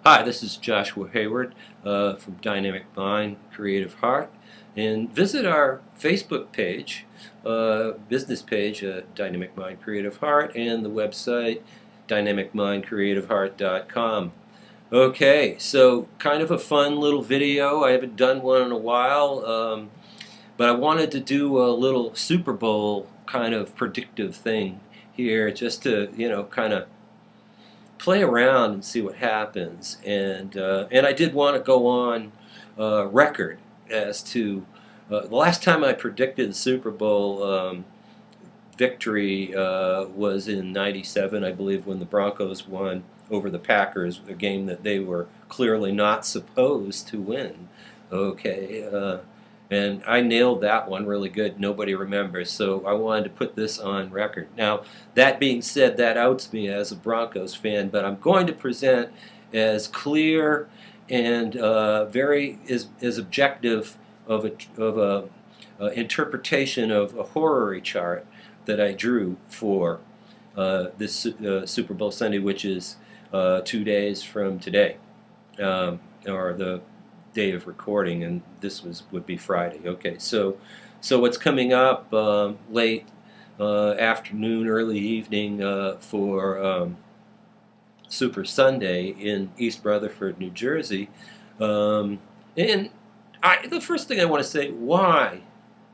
Hi, this is Joshua Hayward from Dynamic Mind, Creative Heart, and visit our Facebook page, business page, Dynamic Mind, Creative Heart, and the website dynamicmindcreativeheart.com. Okay, so kind of a fun little video. I haven't done one in a while, but I wanted to do a little Super Bowl kind of predictive thing here, just to kind of play around and see what happens. And I did want to go on record as to the last time I predicted the Super Bowl victory was in '97, I believe, when the Broncos won over the Packers, a game that they were clearly not supposed to win. Okay, and I nailed that one really good. Nobody remembers, so I wanted to put this on record. Now, that being said, that outs me as a Broncos fan, but I'm going to present as clear and very as objective of a interpretation of a horary chart that I drew for this Super Bowl Sunday, which is 2 days from today, or the day of recording, and this would be Friday. Okay, so what's coming up late afternoon, early evening for Super Sunday in East Rutherford, New Jersey, and the first thing I want to say, why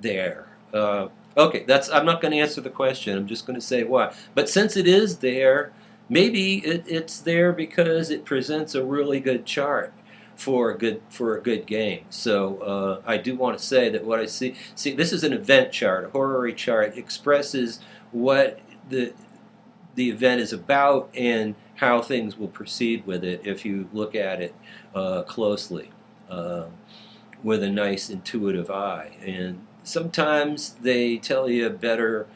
there? Okay, I'm not going to answer the question. I'm just going to say why. But since it is there, maybe it's there because it presents a really good chart for a good game. So I do want to say that what I see, this is an event chart. A horary chart expresses what the event is about and how things will proceed with it if you look at it closely with a nice intuitive eye. And sometimes they tell you better,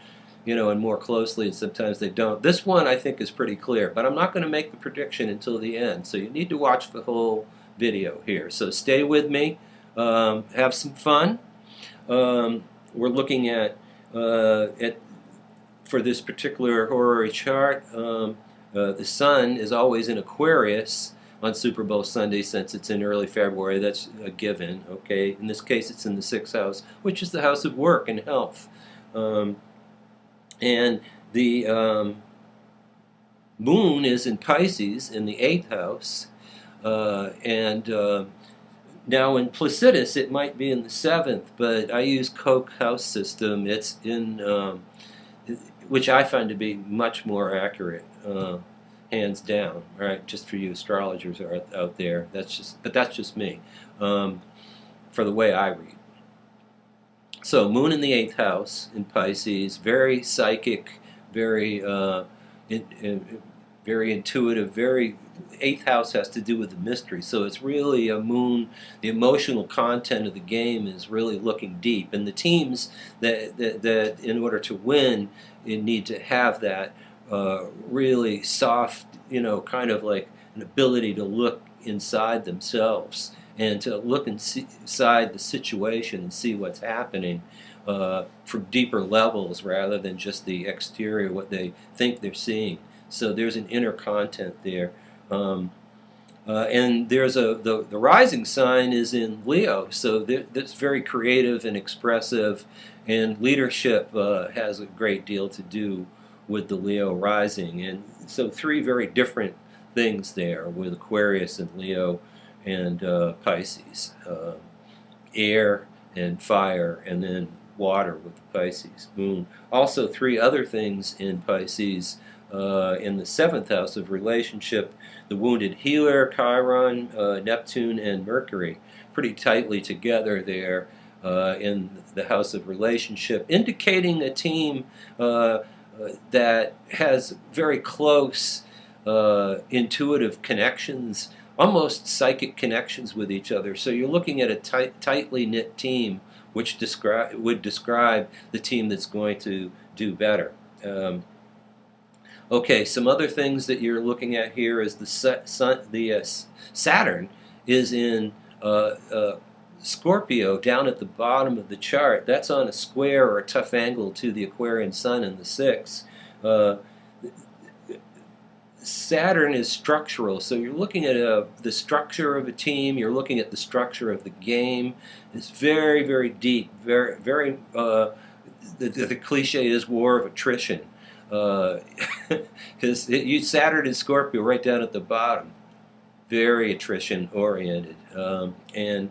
and more closely, and sometimes they don't. This one I think is pretty clear, but I'm not going to make the prediction until the end, so you need to watch the whole video here. So stay with me, have some fun. We're looking at for this particular horary chart, the sun is always in Aquarius on Super Bowl Sunday since it's in early February. That's a given. Okay, in this case it's in the 6th house, which is the house of work and health, and the moon is in Pisces in the 8th house. Now in Placidus it might be in the 7th, but I use Koch house system. It's in which I find to be much more accurate, hands down. Right, just for you astrologers out there. But that's just me, for the way I read. So moon in the 8th house in Pisces, very psychic, very very intuitive, very. 8th house has to do with the mystery, so it's really a moon. The emotional content of the game is really looking deep, and the teams that in order to win, you need to have that really soft, kind of like an ability to look inside themselves and to look inside the situation and see what's happening from deeper levels rather than just the exterior, what they think they're seeing. So there's an inner content there. And there's the rising sign is in Leo, so that's very creative and expressive, and leadership has a great deal to do with the Leo rising. And so 3 very different things there with Aquarius and Leo and Pisces, air and fire, and then water with the Pisces moon. Also 3 other things in Pisces. In the 7th house of relationship, the wounded healer, Chiron, Neptune, and Mercury, pretty tightly together there in the house of relationship, indicating a team that has very close intuitive connections, almost psychic connections with each other. So you're looking at a tightly knit team, which would describe the team that's going to do better. Okay, some other things that you're looking at here is Saturn is in Scorpio down at the bottom of the chart. That's on a square or a tough angle to the Aquarian Sun in the 6th. Saturn is structural, so you're looking at the structure of a team. You're looking at the structure of the game. It's very, very deep. Very, very. The cliche is war of attrition, because Saturn is Scorpio right down at the bottom. Very attrition oriented, and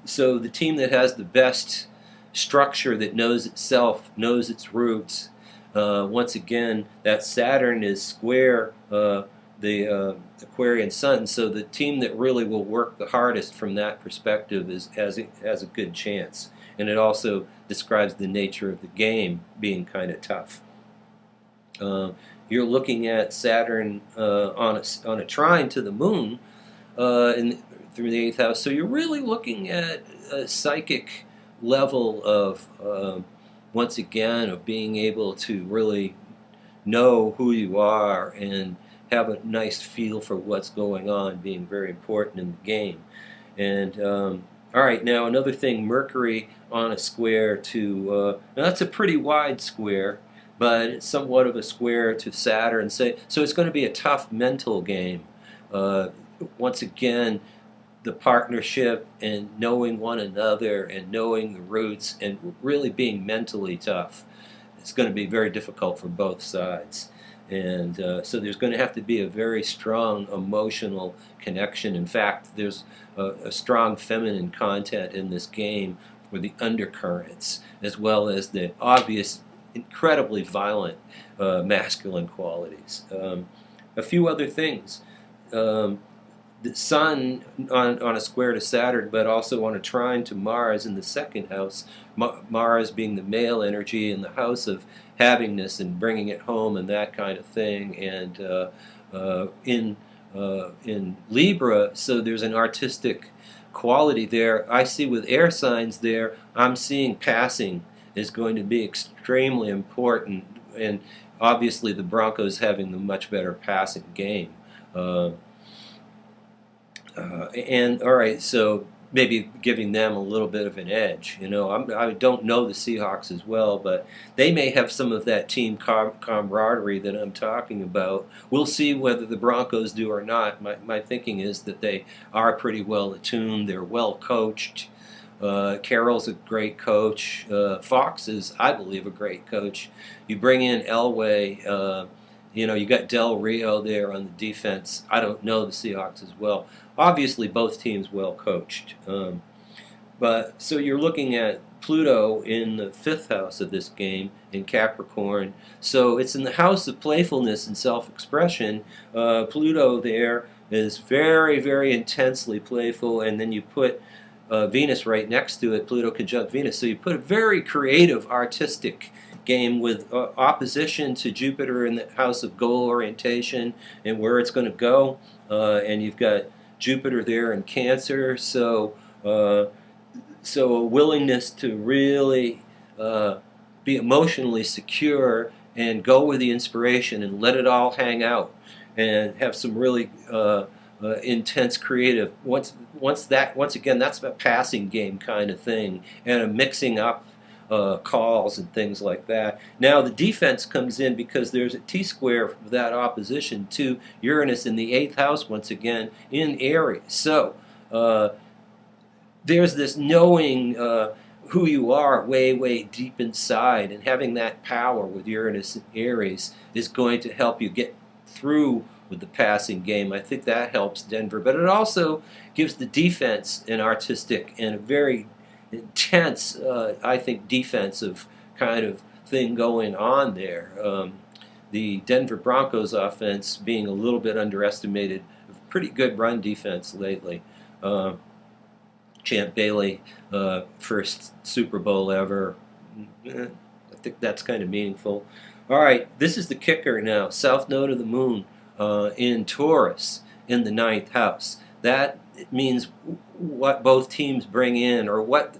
so the team that has the best structure, that knows itself, knows its roots. Once again, that Saturn is square the Aquarian Sun, so the team that really will work the hardest from that perspective has a good chance. And it also describes the nature of the game being kind of tough. You're looking at Saturn on a trine to the Moon through the 8th house, so you're really looking at a psychic level of once again, of being able to really know who you are and have a nice feel for what's going on, being very important in the game. And all right, now another thing, Mercury on a square to, now that's a pretty wide square, but it's somewhat of a square to Saturn. So it's going to be a tough mental game. Once again, the partnership and knowing one another and knowing the roots and really being mentally tough. It's going to be very difficult for both sides. And so there's going to have to be a very strong emotional connection. In fact, there's a strong feminine content in this game for the undercurrents, as well as the obvious, incredibly violent masculine qualities. A few other things. The Sun on a square to Saturn, but also on a trine to Mars in the 2nd house. Mars being the male energy in the house of havingness and bringing it home and that kind of thing. And in Libra, so there's an artistic quality there. I see with air signs there, I'm seeing passing is going to be extremely important. And obviously the Broncos having the much better passing game. And all right, so maybe giving them a little bit of an edge. You know, I don't know the Seahawks as well, but they may have some of that team camaraderie that I'm talking about. We'll see whether the Broncos do or not. My thinking is that they are pretty well attuned. They're well coached. Carroll's a great coach. Fox is, I believe, a great coach. You bring in Elway. You know, you got Del Rio there on the defense. I don't know the Seahawks as well. Obviously, both teams well coached. But so you're looking at Pluto in the 5th house of this game in Capricorn. So it's in the house of playfulness and self-expression. Pluto there is very, very intensely playful, and then you put Venus right next to it, Pluto conjunct Venus. So you put a very creative, artistic game with opposition to Jupiter in the house of goal orientation and where it's going to go. And you've got Jupiter there in Cancer, so a willingness to really be emotionally secure and go with the inspiration and let it all hang out and have some really intense creative. Once again, that's a passing game kind of thing and a mixing up calls and things like that. Now the defense comes in because there's a T-square for that opposition to Uranus in the 8th house once again in Aries. So there's this knowing who you are way, way deep inside, and having that power with Uranus and Aries is going to help you get through with the passing game. I think that helps Denver, but it also gives the defense an artistic and a very intense, I think, defensive kind of thing going on there. The Denver Broncos offense being a little bit underestimated, pretty good run defense lately. Champ Bailey, first Super Bowl ever. I think that's kind of meaningful. All right, this is the kicker now. South node of the moon in Taurus in the 9th house. That means what both teams bring in, or what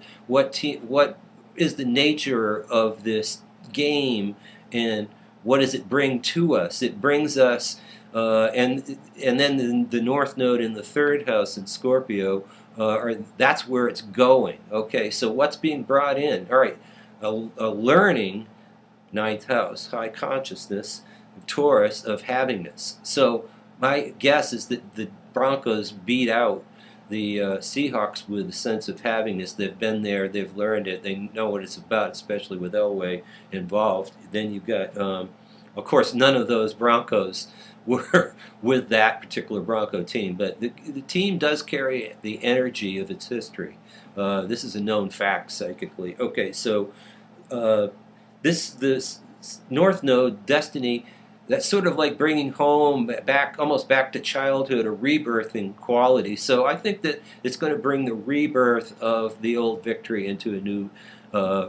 is the nature of this game, and what does it bring to us? It brings us, and then the North Node in the 3rd house in Scorpio, that's where it's going. Okay, so what's being brought in? All right, a learning 9th house, high consciousness, Taurus of havingness. So my guess is that the Broncos beat out the Seahawks with a sense of having this. They've been there, they've learned it, they know what it's about, especially with Elway involved. Then you've got, of course, none of those Broncos were with that particular Bronco team, but the team does carry the energy of its history. This is a known fact psychically. Okay, so uh, this North Node destiny, that's sort of like bringing home back, almost back to childhood, a rebirth in quality. So I think that it's going to bring the rebirth of the old victory into a new uh,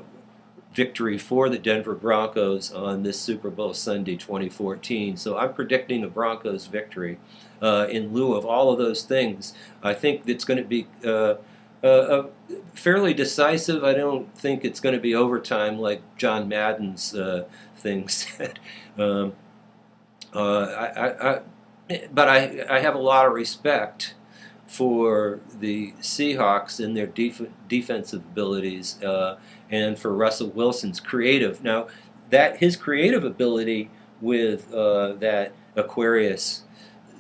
victory for the Denver Broncos on this Super Bowl Sunday 2014. So I'm predicting a Broncos victory in lieu of all of those things. I think it's going to be fairly decisive. I don't think it's going to be overtime like John Madden's thing said. Um, but I have a lot of respect for the Seahawks and their defensive abilities, and for Russell Wilson's creative. Now, that his creative ability with that Aquarius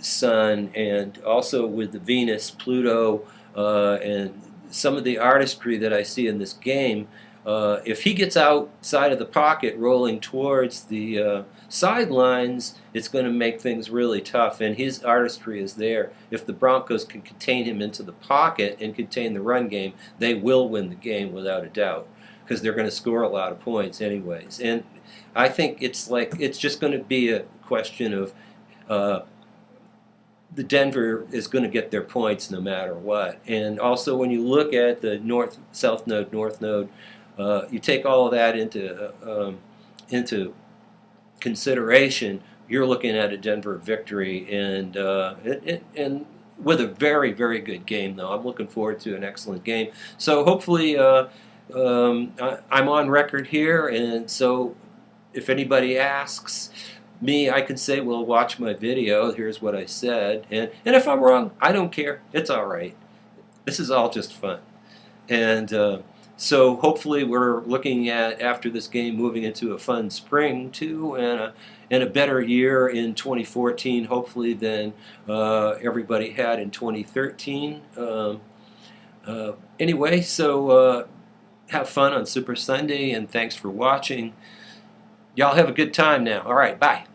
sun, and also with the Venus, Pluto, and some of the artistry that I see in this game. If he gets outside of the pocket, rolling towards the sidelines, it's going to make things really tough. And his artistry is there. If the Broncos can contain him into the pocket and contain the run game, they will win the game without a doubt, because they're going to score a lot of points anyways. And I think it's just going to be a question of the Denver is going to get their points no matter what. And also, when you look at the south node, north node, you take all of that into consideration. You're looking at a Denver victory, and with a very, very good game. Though I'm looking forward to an excellent game. So hopefully, I'm on record here, and so if anybody asks me, I can say, well, watch my video, here's what I said, and if I'm wrong, I don't care, it's all right. This is all just fun. And so hopefully we're looking at, after this game, moving into a fun spring too, and a better year in 2014, hopefully, than everybody had in 2013. Anyway, so have fun on Super Sunday, and thanks for watching. Y'all have a good time now. All right, bye.